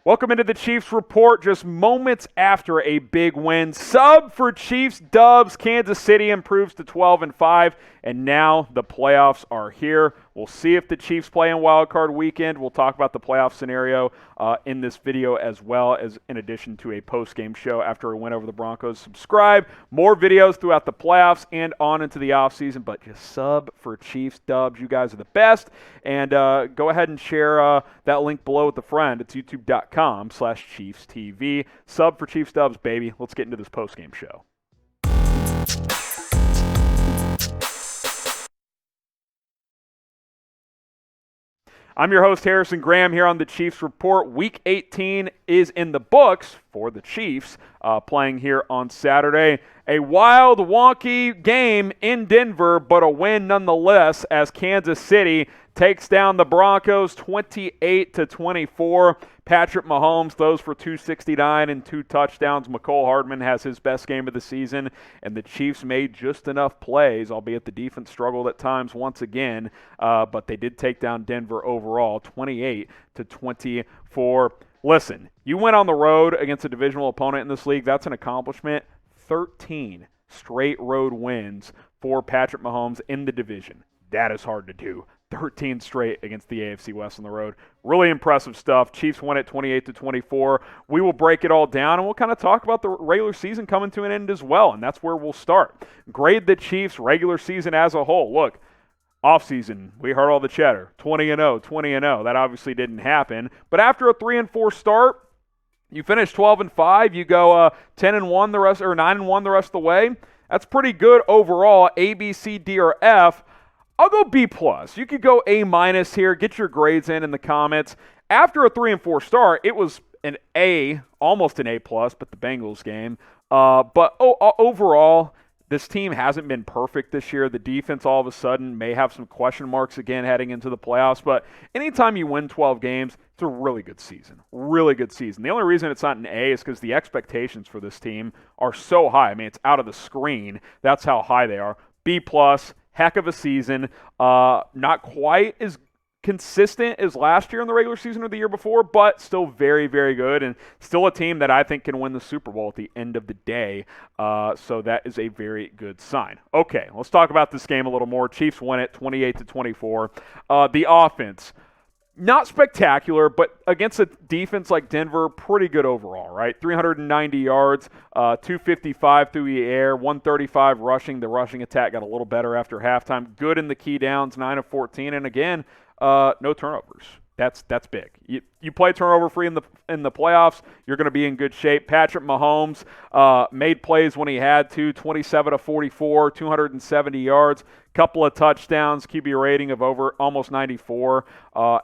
Welcome into the Chiefs Report. Just moments after a big win, sub for Chiefs dubs. Kansas City improves to 12-5, and now the playoffs are here. We'll see if the Chiefs play in Wild Card Weekend. We'll talk about the playoff scenario in this video, as well as in addition to a post-game show after a win over the Broncos. Subscribe. More videos throughout the playoffs and on into the offseason, but just sub for Chiefs dubs. You guys are the best. And go ahead and share that link below with a friend. It's youtube.com/ChiefsTV. Sub for Chiefs dubs, baby. Let's get into this post-game show. I'm your host, Harrison Graham, here on the Chiefs Report. Week 18 is in the books for the Chiefs, playing here on Saturday. A wild, wonky game in Denver, but a win nonetheless as Kansas City takes down the Broncos 28-24. Patrick Mahomes throws for 269 and 2 touchdowns. Mecole Hardman has his best game of the season, and the Chiefs made just enough plays, albeit the defense struggled at times once again, but they did take down Denver overall 28-24. Listen, you went on the road against a divisional opponent in this league. That's an accomplishment. 13 straight road wins for Patrick Mahomes in the division. That is hard to do. 13 straight against the AFC West on the road. Really impressive stuff. Chiefs won it 28-24. We will break it all down, and we'll kind of talk about the regular season coming to an end as well, and that's where we'll start. Grade the Chiefs' regular season as a whole. Look, offseason, we heard all the chatter. 20-0, 20-0. That obviously didn't happen. But after a 3-4 start, you finish 12-5. You go 10-1 the rest, or 9-1 the rest of the way. That's pretty good overall. A, B, C, D, or F. I'll go B+. You could go A- here. Get your grades in the comments. After a 3-4 start, it was an A, almost an A+, but the Bengals game. But overall, this team hasn't been perfect this year. The defense all of a sudden may have some question marks again heading into the playoffs. But anytime you win 12 games, it's a really good season. Really good season. The only reason it's not an A is because the expectations for this team are so high. I mean, it's out of the screen. That's how high they are. B+. Heck of a season. Not quite as consistent as last year in the regular season or the year before, but still very, very good, and still a team that I think can win the Super Bowl at the end of the day. So that is a very good sign. Okay, let's talk about this game a little more. Chiefs win it 28-24. The offense, not spectacular, but against a defense like Denver, pretty good overall, right? 390 yards, 255 through the air, 135 rushing. The rushing attack got a little better after halftime. Good in the key downs, 9 of 14, and again, no turnovers. That's big. You play turnover-free in the playoffs, you're going to be in good shape. Patrick Mahomes made plays when he had to, 27 of 44, 270 yards, couple of touchdowns, QB rating of over almost 94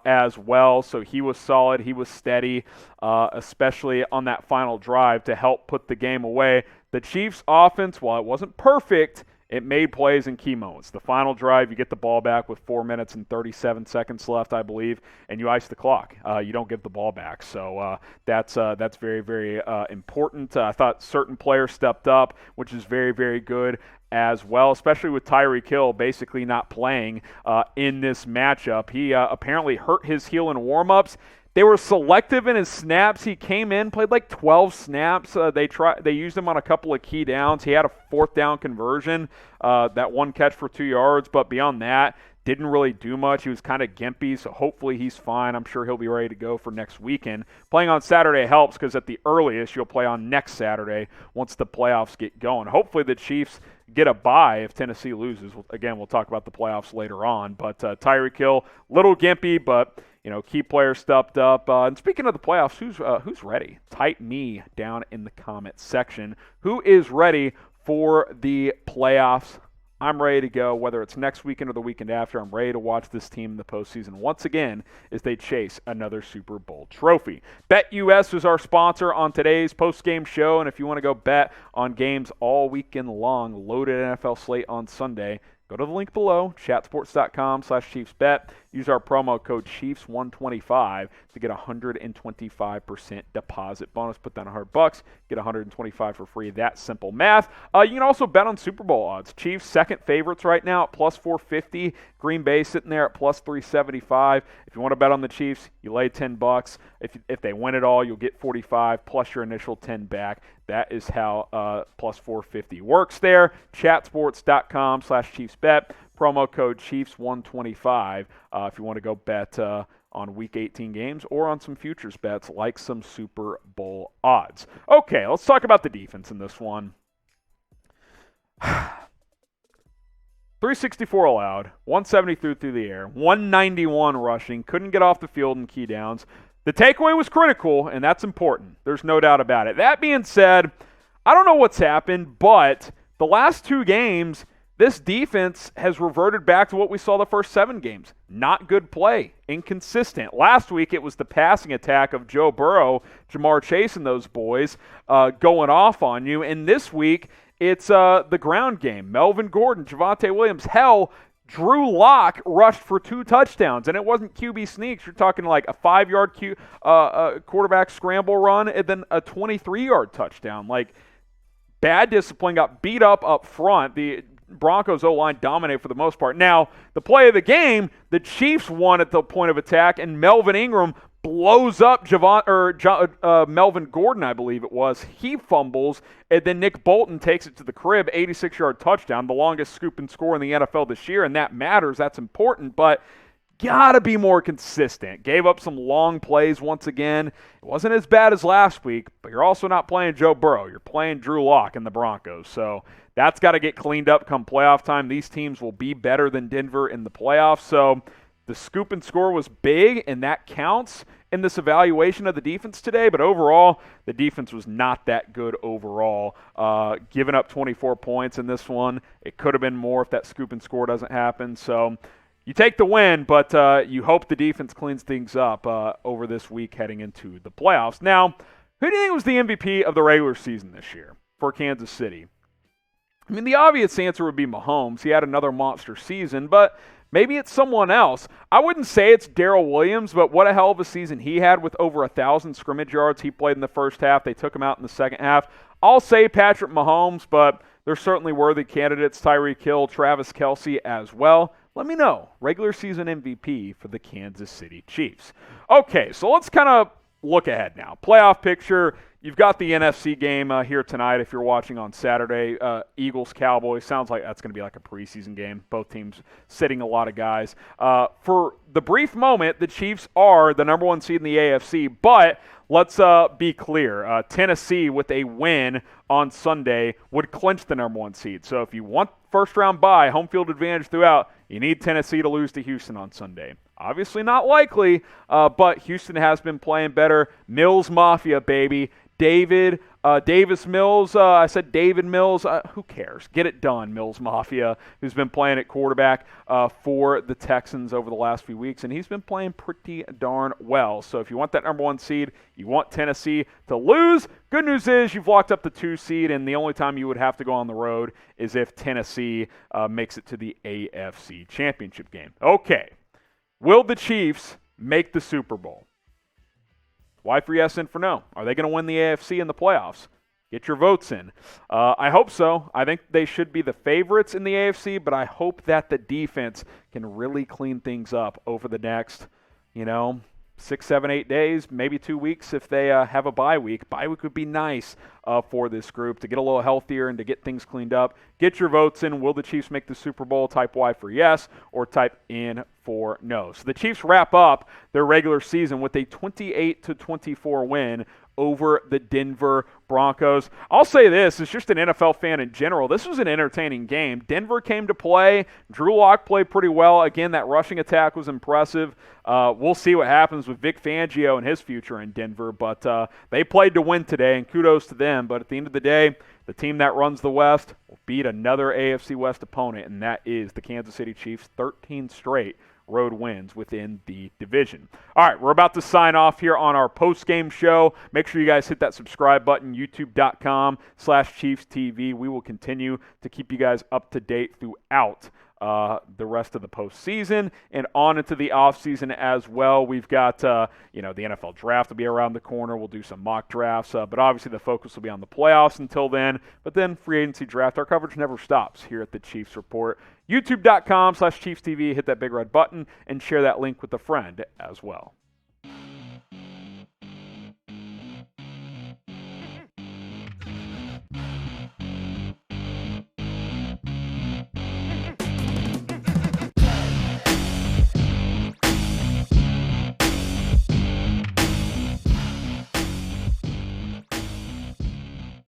as well. So he was solid. He was steady, especially on that final drive to help put the game away. The Chiefs' offense, while it wasn't perfect, it made plays in key moments. The final drive, you get the ball back with 4 minutes and 37 seconds left, I believe, and you ice the clock. You don't give the ball back. So that's very, very important. I thought certain players stepped up, which is very, very good as well, especially with Tyreek Hill basically not playing in this matchup. He apparently hurt his heel in warmups. They were selective in his snaps. He came in, played like 12 snaps. They used him on a couple of key downs. He had a 4th down conversion, that one catch for 2 yards, but beyond that, didn't really do much. He was kind of gimpy, so hopefully he's fine. I'm sure he'll be ready to go for next weekend. Playing on Saturday helps because at the earliest, you'll play on next Saturday once the playoffs get going. Hopefully the Chiefs get a bye if Tennessee loses. Again, we'll talk about the playoffs later on. But Tyreek Hill, little gimpy, but key players stepped up. And speaking of the playoffs, who's ready? Type me down in the comments section. Who is ready for the playoffs? I'm ready to go, whether it's next weekend or the weekend after. I'm ready to watch this team in the postseason once again as they chase another Super Bowl trophy. BetUS is our sponsor on today's postgame show, and if you want to go bet on games all weekend long, loaded NFL slate on Sunday, go to the link below, chatsports.com/ChiefsBet. use our promo code Chiefs125 to get a 125% deposit bonus. Put down $100, get $125 for free. That simple math. You can also bet on Super Bowl odds. Chiefs second favorites right now at plus 450. Green Bay sitting there at plus 375. If you want to bet on the Chiefs, you lay $10. If they win it all, you'll get 45 plus your initial 10 back. That is how plus 450 works there. Chatsports.com/ChiefsBet. Promo code Chiefs125 if you want to go bet on Week 18 games or on some futures bets like some Super Bowl odds. Okay, let's talk about the defense in this one. 364 allowed, 170 through the air, 191 rushing, couldn't get off the field in key downs. The takeaway was critical, and that's important. There's no doubt about it. That being said, I don't know what's happened, but the last 2 games, this defense has reverted back to what we saw the first 7 games. Not good play, inconsistent. Last week, it was the passing attack of Joe Burrow, Jamar Chase, and those boys going off on you. And this week, it's the ground game. Melvin Gordon, Javonte Williams, hell, Drew Lock rushed for 2 touchdowns, and it wasn't QB sneaks. You're talking like a 5-yard quarterback scramble run and then a 23-yard touchdown. Like, bad discipline, got beat up front. The Broncos O-line dominated for the most part. Now, the play of the game, the Chiefs won at the point of attack, and Melvin Ingram blows up Melvin Gordon, I believe it was. He fumbles, and then Nick Bolton takes it to the crib, 86-yard touchdown, the longest scoop and score in the NFL this year, and that matters. That's important, but gotta be more consistent. Gave up some long plays once again. It wasn't as bad as last week, but you're also not playing Joe Burrow. You're playing Drew Lock and the Broncos, so that's got to get cleaned up come playoff time. These teams will be better than Denver in the playoffs, so the scoop and score was big, and that counts in this evaluation of the defense today. But overall, the defense was not that good overall. Giving up 24 points in this one. It could have been more if that scoop and score doesn't happen. So you take the win, but you hope the defense cleans things up over this week heading into the playoffs. Now, who do you think was the MVP of the regular season this year for Kansas City? I mean, the obvious answer would be Mahomes. He had another monster season, but maybe it's someone else. I wouldn't say it's Darrel Williams, but what a hell of a season he had with over 1,000 scrimmage yards. He played in the first half. They took him out in the second half. I'll say Patrick Mahomes, but there's certainly worthy candidates, Tyreek Hill, Travis Kelce as well. Let me know. Regular season MVP for the Kansas City Chiefs. Okay, so let's kind of look ahead now. Playoff picture. You've got the NFC game here tonight if you're watching on Saturday. Eagles-Cowboys. Sounds like that's going to be like a preseason game. Both teams sitting a lot of guys. For the brief moment, the Chiefs are the number 1 seed in the AFC, but let's be clear. Tennessee, with a win on Sunday, would clinch the number 1 seed. So if you want first-round bye, home field advantage throughout, you need Tennessee to lose to Houston on Sunday. Obviously not likely, but Houston has been playing better. Mills Mafia, baby. Davis Mills, I said David Mills, who cares? Get it done, Mills Mafia, who's been playing at quarterback for the Texans over the last few weeks, and he's been playing pretty darn well. So if you want that number 1 seed, you want Tennessee to lose. Good news is you've locked up the 2 seed, and the only time you would have to go on the road is if Tennessee makes it to the AFC Championship game. Okay, will the Chiefs make the Super Bowl? Y for yes, and for no. Are they going to win the AFC in the playoffs? Get your votes in. I hope so. I think they should be the favorites in the AFC, but I hope that the defense can really clean things up over the next, 6, 7, 8 days, maybe 2 weeks if they have a bye week. Bye week would be nice for this group to get a little healthier and to get things cleaned up. Get your votes in. Will the Chiefs make the Super Bowl? Type Y for yes or type in for no. So the Chiefs wrap up their regular season with a 28-24 win over the Denver Broncos. I'll say this, as just an NFL fan in general, this was an entertaining game. Denver came to play. Drew Lock played pretty well. Again, that rushing attack was impressive. We'll see what happens with Vic Fangio and his future in Denver, but they played to win today, and kudos to them. But at the end of the day, the team that runs the West will beat another AFC West opponent, and that is the Kansas City Chiefs, 13 straight road wins within the division. All right, we're about to sign off here on our post-game show. Make sure you guys hit that subscribe button, youtube.com/ChiefsTV. We will continue to keep you guys up to date throughout the rest of the postseason and on into the offseason as well. We've got, the NFL draft will be around the corner. We'll do some mock drafts, but obviously the focus will be on the playoffs until then. But then free agency draft, our coverage never stops here at the Chiefs Report. YouTube.com/ChiefsTV. Hit that big red button and share that link with a friend as well.